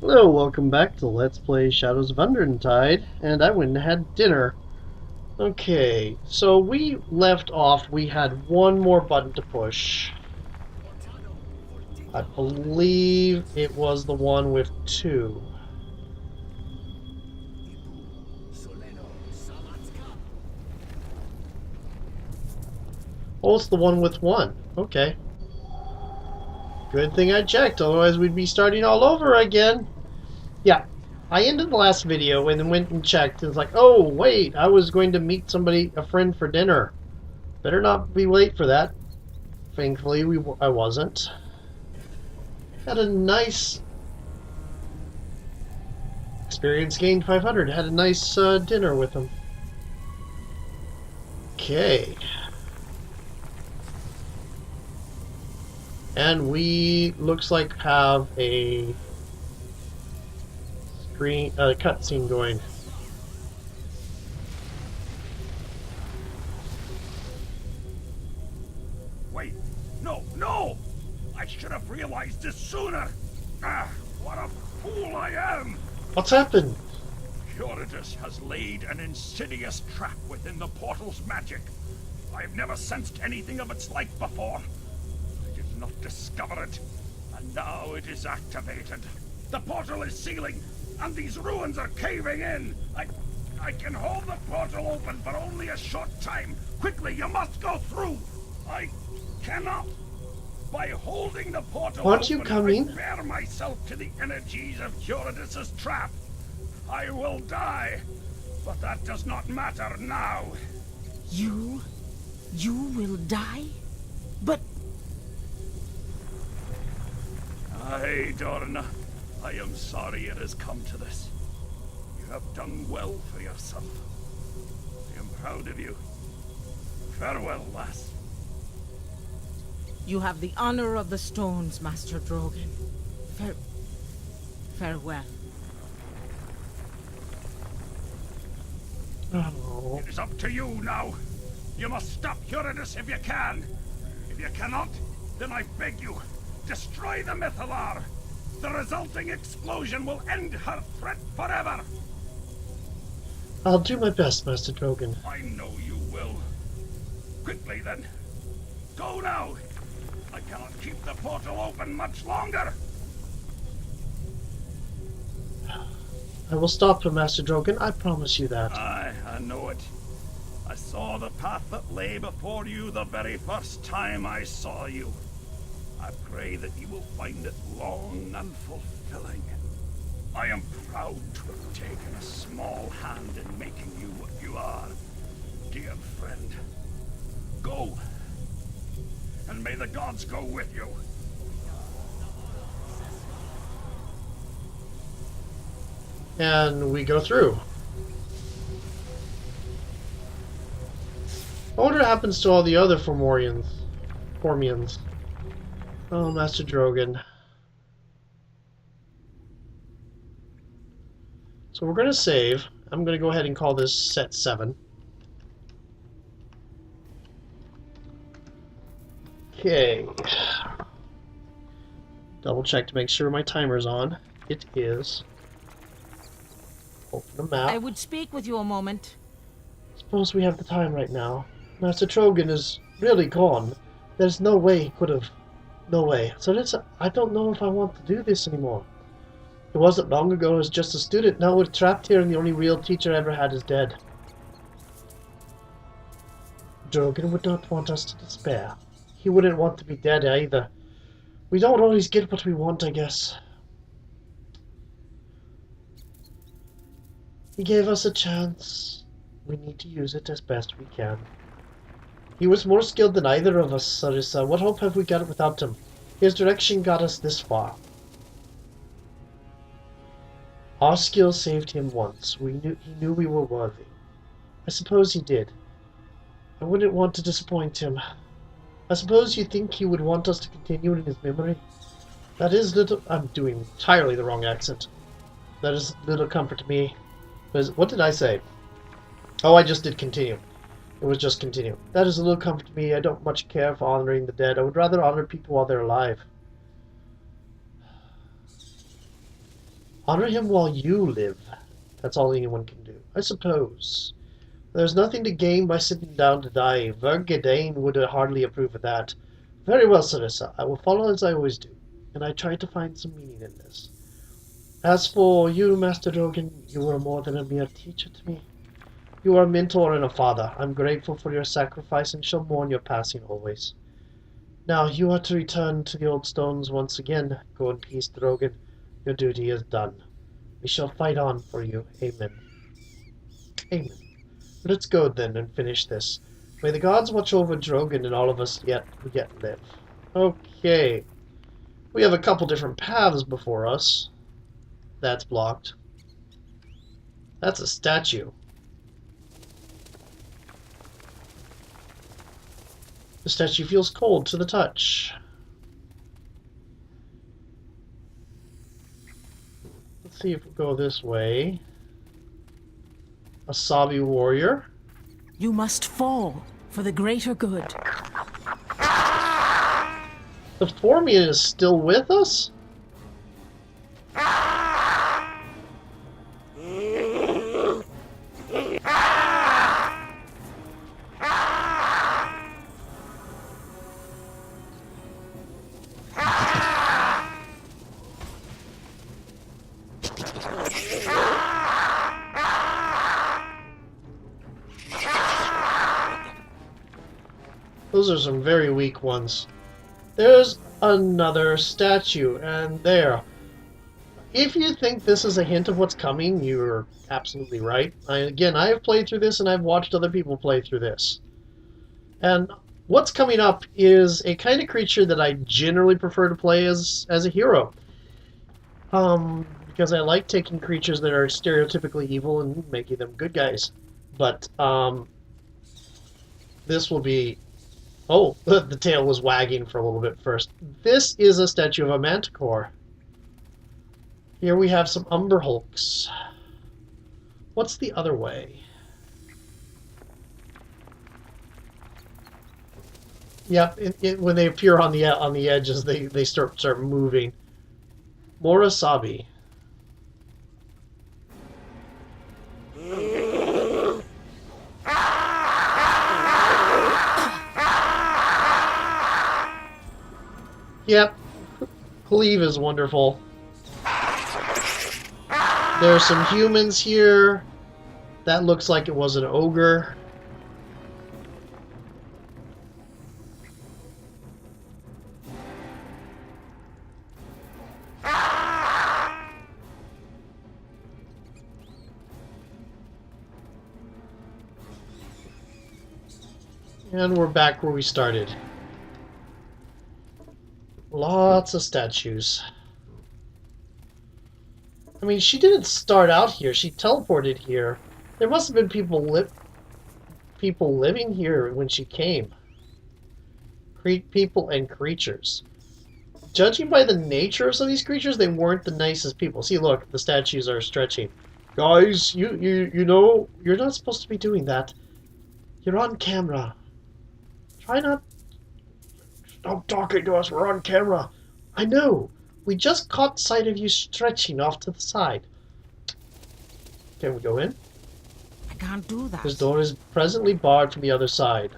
Hello, welcome back to Let's Play Shadows of Undrentide, and I went and had dinner. Okay, so we left off, we had one more button to push. I believe it was the one with two. Oh, it's the one with one. Okay. Good thing I checked, otherwise we'd be starting all over again. Yeah, I ended the last video and then went and checked, and it's like, oh, wait, I was going to meet somebody, a friend for dinner. Better not be late for that. Thankfully, I wasn't. Had a nice experience, gained 500. Had a nice dinner with him. Okay. And we, looks like, have a screen, cutscene going. Wait, no! I should have realized this sooner! Ah, what a fool I am! What's happened? Eurydice has laid an insidious trap within the portal's magic. I've never sensed anything of its like before. I did not discover it, and now it is activated. The portal is sealing, and these ruins are caving in. I can hold the portal open for only a short time. Quickly, you must go through! I cannot. By holding the portal Aren't open, you coming? I bear myself to the energies of Eurydice's trap. I will die, but that does not matter now. You will die? But... Aye, Dorna. I am sorry it has come to this. You have done well for yourself. I am proud of you. Farewell, lass. You have the honor of the stones, Master Drogan. Farewell. Oh. It is up to you now. You must stop Eurydice if you can. If you cannot, then I beg you, destroy the Mythalar. The resulting explosion will end her threat forever. I'll do my best, Master Drogan. I know you will. Quickly then. Go now. I cannot keep the portal open much longer. I will stop him, Master Drogan. I promise you that. Aye, I know it. I saw the path that lay before you the very first time I saw you. I pray that you will find it long and fulfilling. I am proud to have taken a small hand in making you what you are, dear friend. Go, and may the gods go with you. And we go through. I wonder what happens to all the other Formians. Oh, Master Drogan. So we're going to save. I'm going to go ahead and call this set 7. Okay. Double check to make sure my timer's on. It is. Open the map. I would speak with you a moment. Suppose we have the time right now. Master Drogan is really gone. There's no way he could have. No way. So I don't know if I want to do this anymore. It wasn't long ago I was just a student. Now we're trapped here and the only real teacher I ever had is dead. Drogan would not want us to despair. He wouldn't want to be dead either. We don't always get what we want, I guess. He gave us a chance. We need to use it as best we can. He was more skilled than either of us, Sarissa. What hope have we got without him? His direction got us this far. Our skill saved him once. He knew we were worthy. I suppose he did. I wouldn't want to disappoint him. I suppose you think he would want us to continue in his memory? That is little... I'm doing entirely the wrong accent. That is little comfort to me. What did I say? Oh, I just did continue. It was just continue. That is a little comfort to me. I don't much care for honoring the dead. I would rather honor people while they're alive. Honor him while you live. That's all anyone can do, I suppose. There's nothing to gain by sitting down to die. Vergedane would hardly approve of that. Very well, Sarissa. I will follow as I always do, and I try to find some meaning in this. As for you, Master Drogan, you were more than a mere teacher to me. You are a mentor and a father. I'm grateful for your sacrifice and shall mourn your passing always. Now, you are to return to the old stones once again. Go in peace, Drogan. Your duty is done. We shall fight on for you. Amen. Amen. Let's go then and finish this. May the gods watch over Drogan and all of us yet live. Okay. We have a couple different paths before us. That's blocked. That's a statue. The statue feels cold to the touch. Let's see if we go this way. A Sabi warrior. You must fall for the greater good. The Formian is still with us? Those are some very weak ones. There's another statue, and there. If you think this is a hint of what's coming, you're absolutely right. I have played through this, and I've watched other people play through this. And what's coming up is a kind of creature that I generally prefer to play as a hero. Because I like taking creatures that are stereotypically evil and making them good guys. But, this will be... Oh, the tail was wagging for a little bit first. This is a statue of a manticore. Here we have some Umber Hulks. What's the other way? Yep, when they appear on the edges, they start moving. Morasabi. Yep, Cleave is wonderful. There's some humans here. That looks like it was an ogre. And we're back where we started. Lots of statues. I mean, she didn't start out here. She teleported here. There must have been people living here when she came. People and creatures. Judging by the nature of some of these creatures, they weren't the nicest people. See, look, the statues are stretching. Guys, you know, you're not supposed to be doing that. You're on camera. Try not... Stop talking to us, we're on camera. I know. We just caught sight of you stretching off to the side. Can we go in? I can't do that. This door is presently barred from the other side,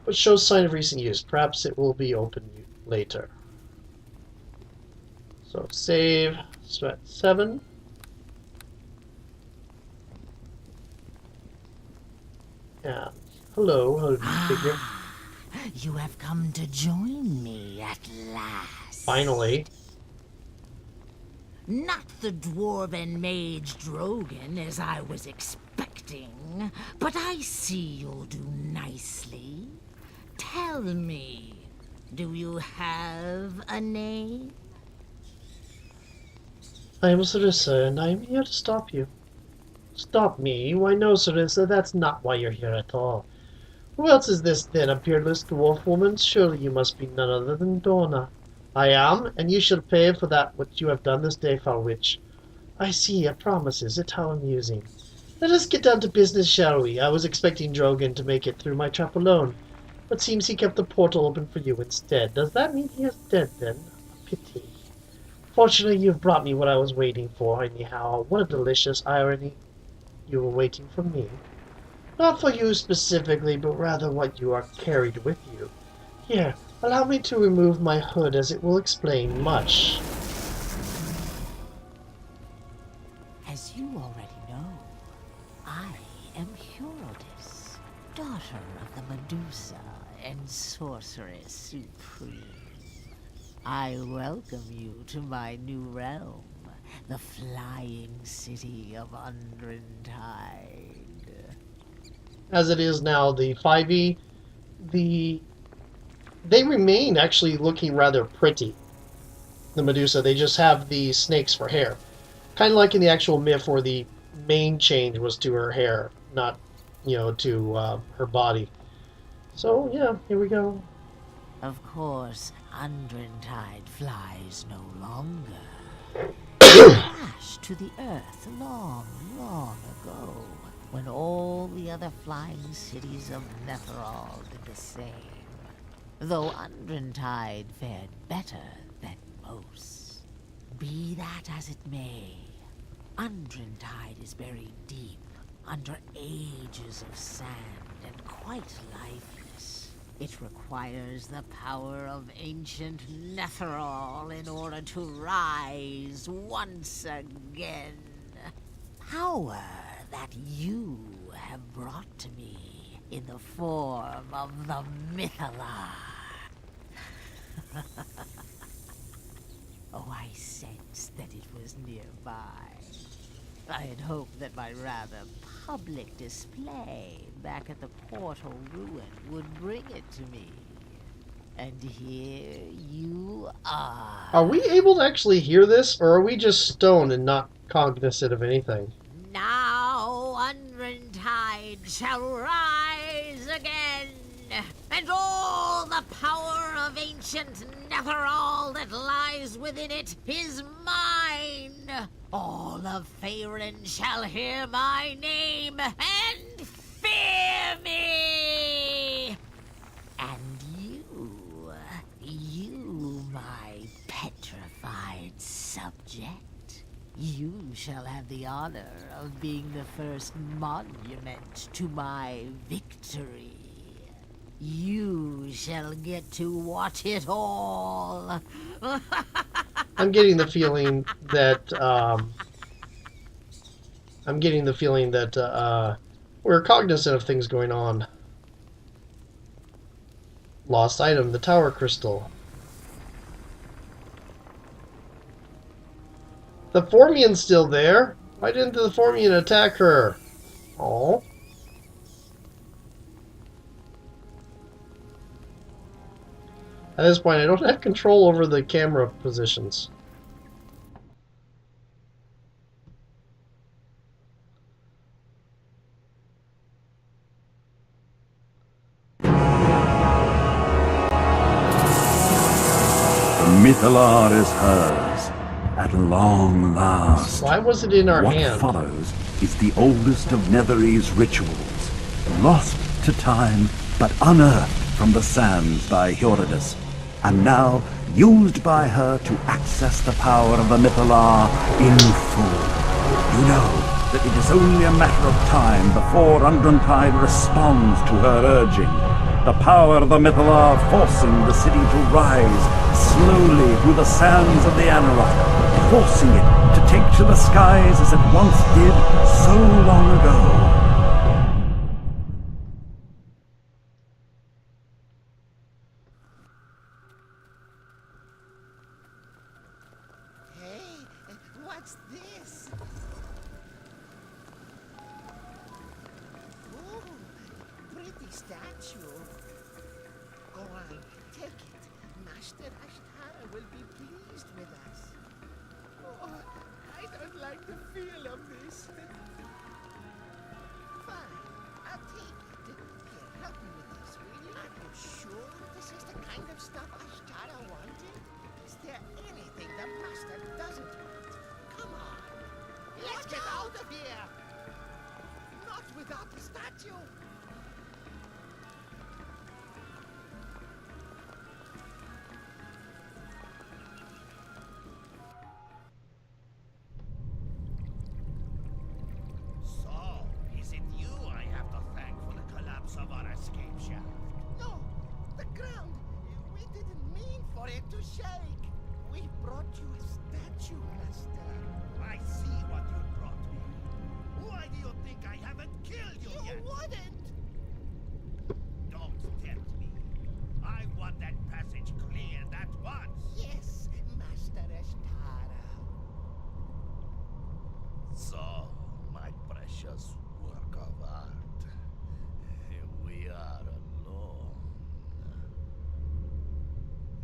but shows sign of recent use. Perhaps it will be opened later. So save, strat 7. And hello, how figure. You have come to join me at last. Finally. Not the dwarven mage Drogan as I was expecting, but I see you'll do nicely. Tell me, do you have a name? I am Sarissa, and I am here to stop you. Stop me? Why no, Sarissa, that's not why you're here at all. Who else is this, then, a beardless dwarf woman? Surely you must be none other than Donna. I am, and you shall pay for that what you have done this day, foul witch. I see, a promise, is it? How amusing. Let us get down to business, shall we? I was expecting Drogan to make it through my trap alone, but seems he kept the portal open for you instead. Does that mean he is dead, then? A pity. Fortunately, you've brought me what I was waiting for, anyhow. What a delicious irony. You were waiting for me. Not for you specifically, but rather what you are carried with you. Here, allow me to remove my hood, as it will explain much. As you already know, I am Eurydice, daughter of the Medusa and sorceress supreme. I welcome you to my new realm, the flying city of Undrentide. As it is now, the 5e, they remain actually looking rather pretty. The Medusa, they just have the snakes for hair. Kind of like in the actual myth where the main change was to her hair, not, to her body. So, yeah, here we go. Of course, Undrentide flies no longer. It crashed to the earth long, long ago, when all the other flying cities of Netherall did the same. Though Undrentide fared better than most. Be that as it may, Undrentide is buried deep under ages of sand and quite lifeless. It requires the power of ancient Netherall in order to rise once again. Power that you have brought to me in the form of the Mythalar. Oh, I sensed that it was nearby. I had hoped that my rather public display back at the portal ruin would bring it to me. And here you are. Are we able to actually hear this, or are we just stoned and not cognizant of anything? Now Undrentide shall rise again, and all the power of ancient Netherall that lies within it is mine. All of Faerun shall hear my name and fear me. And you, my petrified subject, you shall have the honor of being the first monument to my victory. You shall get to watch it all. I'm getting the feeling that we're cognizant of things going on. Lost item, the tower crystal. The Formian's still there. Why didn't the Formian attack her? Oh. At this point, I don't have control over the camera positions. Mythalar is hers, at long last. Why was it in our hand? What follows is the oldest of Netherese rituals, lost to time but unearthed from the sands by Eurydice, and now used by her to access the power of the Mythalar in full. You know that it is only a matter of time before Undrentide responds to her urging. The power of the Mythalar forcing the city to rise slowly through the sands of the Anarok, forcing it to take to the skies as it once did so long ago. Hey, what's this? Ooh, pretty statue. Go on, take it. Master Ashtara will be pleased with us. Oh, I don't like the feel of this. Fine, I'll take it. Here, help me with this, will you? Are you sure this is the kind of stuff Ashtara wanted? Is there anything the Master doesn't want? Come on, let's get out of here! Not without the statue! precious work of art. We are alone.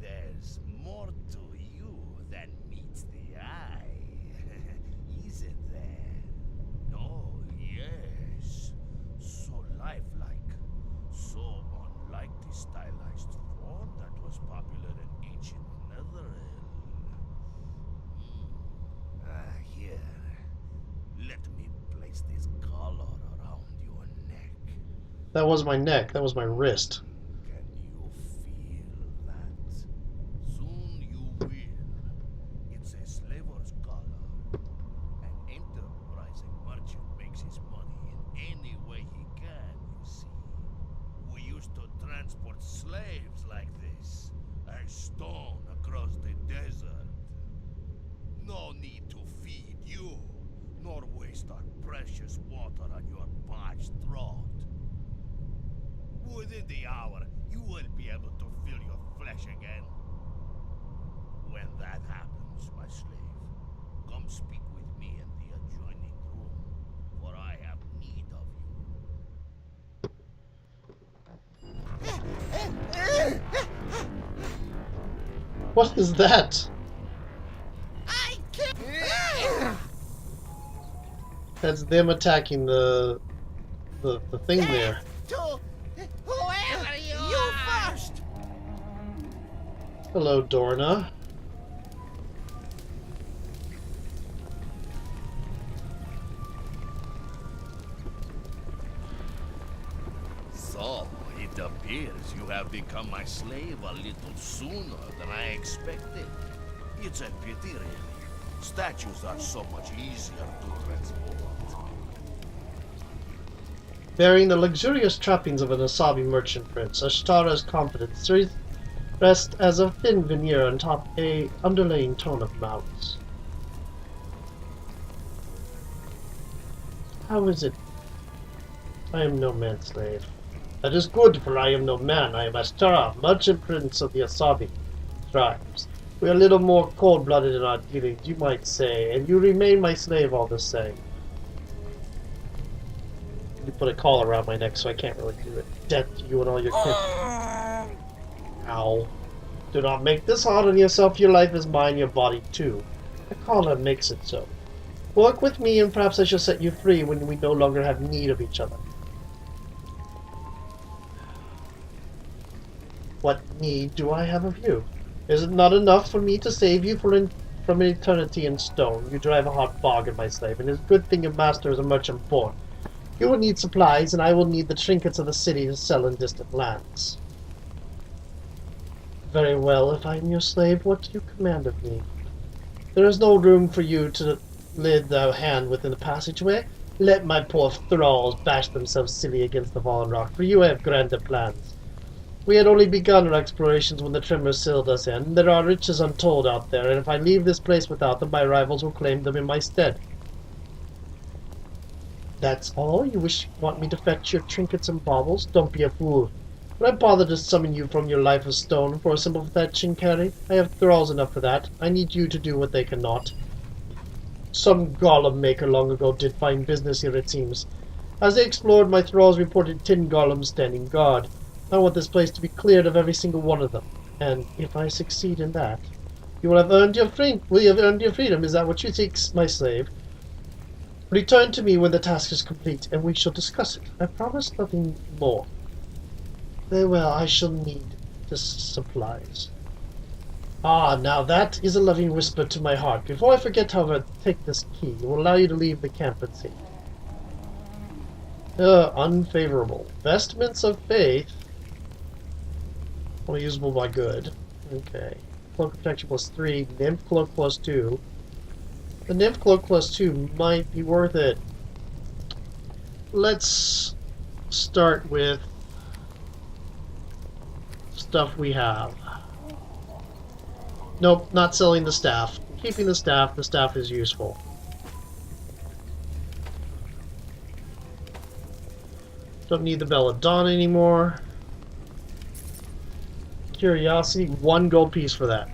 There's more to you than meets the eye, isn't there? Oh, yes. So lifelike, so unlike the stylized form that was popular in ancient Netherrealm. Here. Let me place this collar around your neck. That was my neck. That was my wrist. Can you feel that? Soon you will. It's a slaver's collar. An enterprising merchant makes his money in any way he can, you see. We used to transport slaves like this, a stone across the desert. No need to feed you, nor waste our precious water on your parched throat. Within the hour, you will be able to feel your flesh again. When that happens, my slave, come speak with me in the adjoining room, for I have need of you. What is that? I can't. That's them attacking the thing there. To whoever you are. First. Hello, Dorna. So, it appears you have become my slave a little sooner than I expected. It's a pity, really. Statues are so much easier to transport. Bearing the luxurious trappings of an Asabi merchant prince, Ashtara's confidence rests as a thin veneer on top a underlying tone of malice. How is it? I am no man's slave. That is good, for I am no man. I am Ashtara, merchant prince of the Asabi tribes. We are a little more cold-blooded in our dealings, you might say, and you remain my slave all the same. You put a collar around my neck, so I can't really do it. Death to you and all your kin. Ow. Do not make this hard on yourself. Your life is mine, your body too. The collar makes it so. Work with me, and perhaps I shall set you free when we no longer have need of each other. What need do I have of you? Is it not enough for me to save you from an eternity in stone? You drive a hard bargain, my slave, and it is a good thing your master is a merchant born. You will need supplies, and I will need the trinkets of the city to sell in distant lands. Very well, if I am your slave, what do you command of me? There is no room for you to lay thy hand within the passageway. Let my poor thralls bash themselves silly against the fallen rock, for you have grander plans. We had only begun our explorations when the tremors sealed us in. There are riches untold out there, and if I leave this place without them, my rivals will claim them in my stead. That's all? You want me to fetch your trinkets and baubles? Don't be a fool. Would I bother to summon you from your life of stone for a simple fetching carry? I have thralls enough for that. I need you to do what they cannot. Some golem maker long ago did fine business here, it seems. As they explored, my thralls reported 10 golems standing guard. I want this place to be cleared of every single one of them. And if I succeed in that, you will have earned your freedom. Is that what you think, my slave? Return to me when the task is complete, and we shall discuss it. I promise nothing more. Very well, I shall need the supplies. Ah, now that is a loving whisper to my heart. Before I forget, however, take this key. It will allow you to leave the camp and see. Unfavorable. Vestments of faith. Only usable by good. Okay. Cloak protection plus 3. Nymph cloak plus 2. The nymph cloak plus 2 might be worth it. Let's start with stuff we have. Nope, not selling the staff. Keeping the staff. The staff is useful. Don't need the Belladonna anymore. Curiosity, 1 gold piece for that.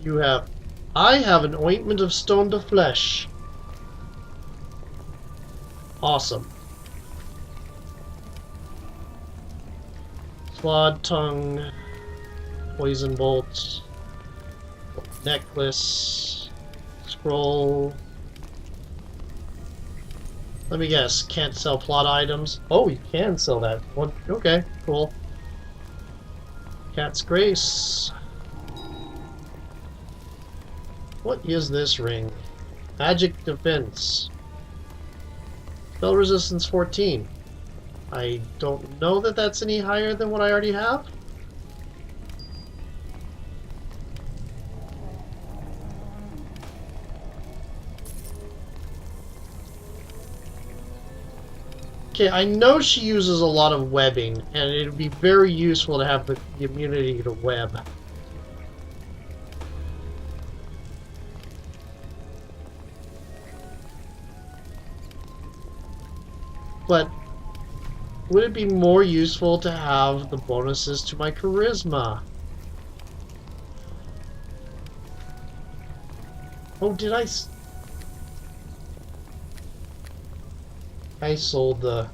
You have... I have an ointment of stone to flesh. Awesome. Clawed tongue, poison bolts, necklace, scroll. Let me guess, can't sell plot items. Oh, you can sell that one. Okay, cool. Cat's Grace. What is this ring? Magic defense. Spell resistance 14. I don't know that that's any higher than what I already have. Okay, I know she uses a lot of webbing, and it would be very useful to have the immunity to web. But would it be more useful to have the bonuses to my charisma? Oh, did I sold the...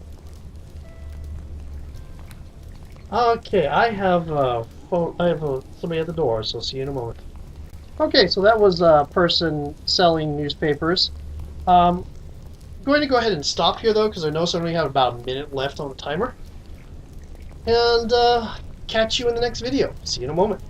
Okay, I have somebody at the door, so see you in a moment. Okay, so that was a person selling newspapers. I'm going to go ahead and stop here, though, because I know I only have about a minute left on the timer. And catch you in the next video. See you in a moment.